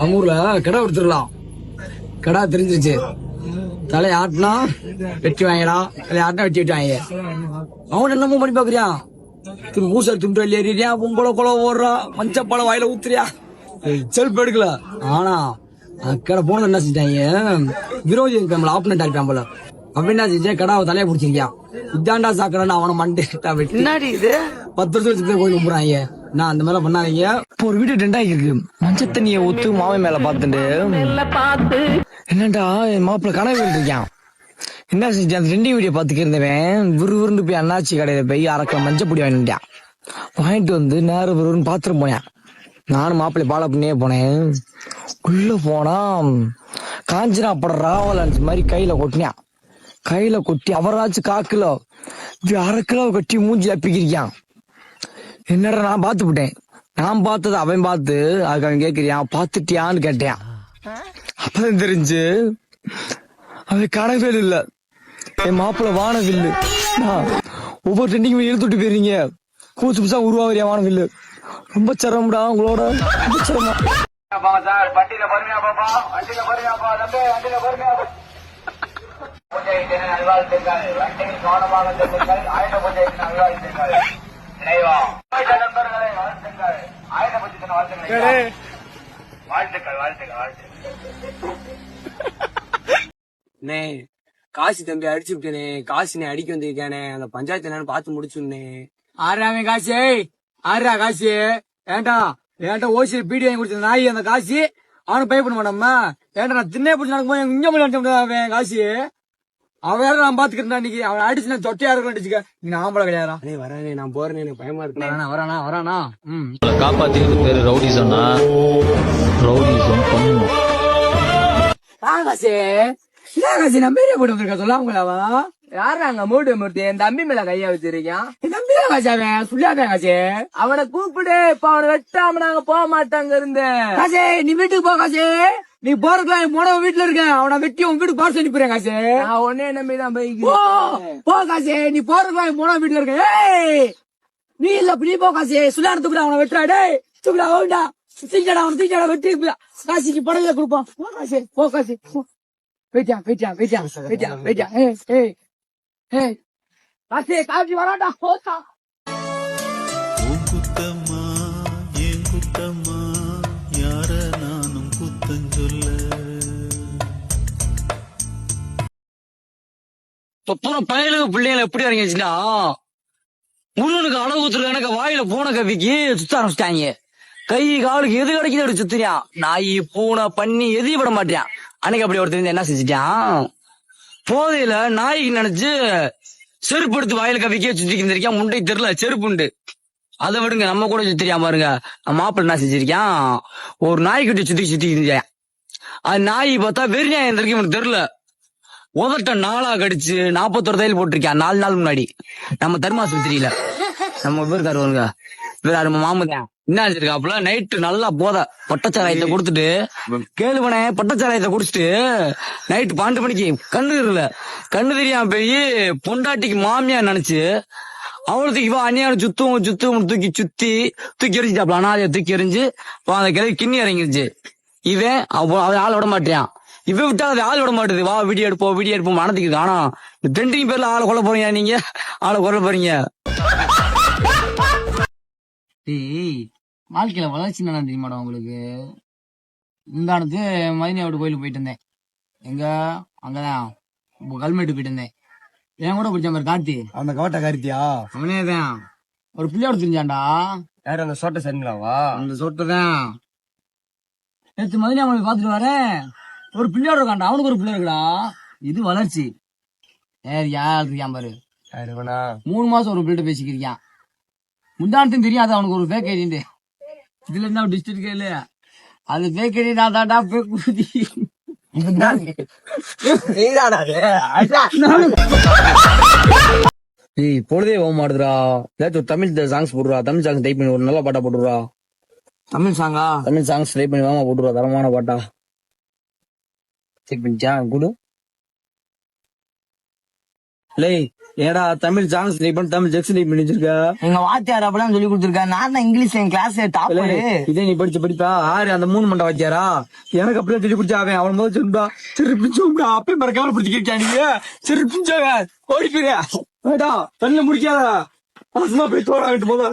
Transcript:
அவங்க ஊர்ல கடை கொடுத்துடலாம். கடை தெரிஞ்சிருச்சு. தலை ஆட்டினா வெட்டி வாங்கடா, தலை ஆட்டினா வெட்டி வாங்க. அவன் என்னமோ பண்ணி பாக்குறியா? மூச துண்டு ஏறியா, பொங்கல கொலை ஓடுறா, மஞ்சப்பால வாயில ஊத்துறியா, செல்ஃப் எடுக்கல. ஆனா கடை போனது என்ன செஞ்சாங்க, விரோதி இருக்காமல ஆப்பனண்ட் ஆகிட்டான் போல. அப்ப என்ன செஞ்சேன், கடாவை தலையை பிடிச்சிருக்கியான். இதாண்டா சாக்கடா அவனை மண்டே வெட்டி இது 10 வருஷத்துக்கு கோயில் கும்பிடுறாங்க. நான் அந்த மேல பண்ணாதீங்க. ஒரு வீடு டெண்டா இருக்கு, மஞ்ச தண்ணிய ஊத்து மாவை மேல பாத்துட்டு என்னடா என் மாப்பிள்ள கனவு இருக்கான். என்ன செஞ்சேன், அந்த 2 வீடியோ பாத்துக்க இருந்தவன் விறுவிறுன்னு போய் அண்ணாச்சி கடையில போய் அரைக்க மஞ்சப்பொடி வாங்கிட்டான். வாங்கிட்டு வந்து நேரம் விறுவிறுன்னு பாத்துட்டு போனேன். நானும் மாப்பிள்ளை பால பண்ணியே போனேன். உள்ள போனா காஞ்சினா படம் ராவலன்ஸ் மாதிரி கையில கொட்டினான். கையில கொட்டி அவராச்சும் 1/4 கிலோ 1/2 கிலோ கொட்டி மூஞ்சி அப்பிக்கிறியான். என்னடா நான் பார்த்து விட்டேன். நான் பார்த்தது அவன் பார்த்து அதுக்கு அவன் கேட்கிறியான், பார்த்துட்டியான்னு கேட்டேன். அப்பதான் தெரிஞ்சு அவன் கனவேல் இல்ல, என் மாப்பிள்ள வானவில்லு. ஒவ்வொரு ட்ரெண்டிங் இழுத்துட்டு போயிருங்க, புதுசு புதுசா உருவாகிறியா வானவில்லு. ரொம்ப சிரமம்டா உங்களோட, ரொம்ப சிரமம். காசி தம்பி அடிச்சு விட்டேனே, காசினை அடிக்க வந்திருக்கானே, அந்த பஞ்சாயத்து என்னன்னு பார்த்து முடிச்சுனே. ஆறாவே காசி, ஆறா காசி, ஏன்டா ஏன்டா ஓசி பீடி வாங்கி கொடுத்த நாய் அந்த காசி அவனுக்கு பை பண்ண மாட்டோம்மா. ஏன்டா நான் திண்ணே பிடிச்சி நடக்கும்போது இங்க முடியும் காசி. அவன் வேற நான் பாத்துக்கிறேன். இன்னைக்கு அவன் அடிச்சு நான் தொட்டையா இருக்க நீ ஆம்பளை கிடையாதா? வரேன், நான் போறேன், எனக்கு பயமா இருக்கு. வரானா காப்பாத்திருக்கு பேரு ரவுடிசம்னா ரவுடிசம் பண்ணும். காசி காசி நான் பெரிய போட்டு வந்திருக்கா சொல்லாமங்களாவா? யாராங்க மூடு மூர்த்தி என் தம்பி மேல கையா வச்சிருக்கான். என் தம்பி தான் காசி, அவன் சொல்லாதான் காசி. அவனை கூப்பிடு, இப்ப அவனை வெட்டாம நாங்க போக மாட்டாங்க இருந்து. காசி நீ வீட்டுக்கு போ காசி, நீ போறதுலாம் போன வீட்டுல இருக்க, அவனை வெட்டி உன் வீட்டுக்கு போற சொல்லி போறேன் காசி. நான் உடனே நம்பிதான் போ காசி, நீ போறதுலாம் போன வீட்டுல இருக்க. நீ இல்ல நீ போ காசி, சுல்லாரத்துக்குள்ள அவனை வெட்டுறாடே தூக்குடா ஓண்டா தூக்கிடா அவனை தூக்கிடா வெட்டி காசிக்கு படகுல கொடுப்பான். போ காசி, போ காசி, காசி வராண்டா. குத்தம்மா ஏன் குத்தம்மா, யார நானும் குத்தஞ்சொல்ல. பயலுக்கு பிள்ளைங்களை எப்படி இறங்கிச்சுன்னா, முருகனுக்கு அளவு ஊத்துருக்க எனக்கு வாயில பூனை கவிக்கு சுத்த ஆரம்பிச்சிட்டாங்க. கை காலுக்கு எது கிடைக்குது அப்படி சுத்துறியான். நாய் பூனை பண்ணி எதையும் விட மாட்டேன். அன்னைக்கு அப்படி ஒருத்தர் என்ன செஞ்சுட்டான், போதையில நாய்க்கு நினைச்சு செருப்பு எடுத்து வாயில கவிக்கே சுத்திக்கு இருந்திருக்கான். முண்டை தெரியல செருப்பு உண்டு, அதை விடுங்க, நம்ம கூட சுத்திரியா பாருங்க. மாப்பிள்ள என்ன செஞ்சிருக்கான், ஒரு நாய்க்குட்டி சுத்தி இருந்தேன். அது நாய் பார்த்தா வெறி நாய் இருந்திருக்கு, இவனுக்கு தெரியல. உதட்ட 4ஆ கடிச்சு 41 தையல் போட்டிருக்கான் 4 நாள் முன்னாடி. நம்ம தர்மாசுத்திரியில நம்ம இவருக்காரு வருங்க, இவரு நம்ம மாமுதான் என்ன வச்சிருக்காப்புல. நைட்டு நல்லா போத பட்டச்சாராயத்தை கொடுத்துட்டு கேளுவனே, பட்டச்சாராயத்தை குடிச்சிட்டு நைட்டு 12 மணிக்கு கண்ணு தெரியாம போய் பொண்டாட்டிக்கு மாமியா நினைச்சு அவளுக்கு இவ அந்நியான சுத்தும் தூக்கி எரிஞ்சிட்டாப்ல. அனாதைய தூக்கி எறிஞ்சு அந்த கிளவி கிண்ணி இறங்கிருச்சு. இவன் அவன் ஆள் விட மாட்டான், இவன் விட்டா அது ஆள் விட மாட்டேது. வா வீடியோ எடுப்போம் மனத்துக்கு. ஆனா ட்ரெண்டிங் பேர்ல ஆளை கொல்ல போறீங்க, நீங்க ஆளை கொல்ல போறீங்க. வாழ்க்கையில வளர்ச்சி என்ன தெரியுமாடா உங்களுக்கு? முந்தானத்து மதினியாவோட கோயிலுக்கு போயிட்டு இருந்தேன். எங்க அங்கதான் கல்மேட்டு போயிட்டு இருந்தேன். என் கூட பிடிச்ச மாதிரி கார்த்தி, அந்த கோட்டை கார்த்தியா அவனேதான். ஒரு பிள்ளையோட தெரிஞ்சான்டா. யாரு அந்த சோட்டை சரிங்களாவா? அந்த சோட்டை தான். நேற்று மதினி அவனுக்கு பாத்துட்டு வரேன், ஒரு பிள்ளையோட இருக்கான்டா. அவனுக்கு ஒரு பிள்ளை இருக்குடா. இது வளர்ச்சி. யார் இருக்கான் பாரு, 3 மாசம் ஒரு பிள்ளைகிட்ட பேசிக்கிறியான். முந்தானத்தையும் தெரியாது அவனுக்கு ஒரு ஃபேக் ஐடி. இதுல இருந்தா டிஸ்ட்ரிக்ட் இல்ல, அது ஃபேக் ஐடி. நான் தாண்டா பேக் பொழுதே போக மாட்டுதுரா. ஏதாச்சும் ஒரு தமிழ் சாங்ஸ் போடுறா, தமிழ் சாங்ஸ் டைப் பண்ணி ஒரு நல்ல பாட்டா போட்டுருவா. தமிழ் சாங்ஸ் டைப் பண்ணி வாங்க போட்டுருவா, தரமான பாட்டா செக் பண்ணிச்சா குடு. லேய் ஏடா தமிழ் சாங்ஸ் லைக் பண்ணி தமிழ் ஜெக்ஸ் லைக் பண்ணி வச்சிருக்க. எங்க வாத்தியார் அப்பதான் சொல்லி கொடுத்துருக்காரு. நான் தான் இங்கிலீஷ் என் கிளாஸ் டாப்பரு. இதே நீ படிப்பா ஆறு அந்த 3 மண்டை வாத்தியாரா எனக்கு அப்படியே சொல்லி குடிச்சாவே அவன் போது சொல்லுடா சரி பிடிச்சோம்டா அப்பயே மறக்காம பிடிச்சிருக்கா நீங்க சரி பிடிச்சாவே ஓடி போயியா வேடா தண்ணில முடிக்காத அசுமா போய் தோடாகிட்டு போத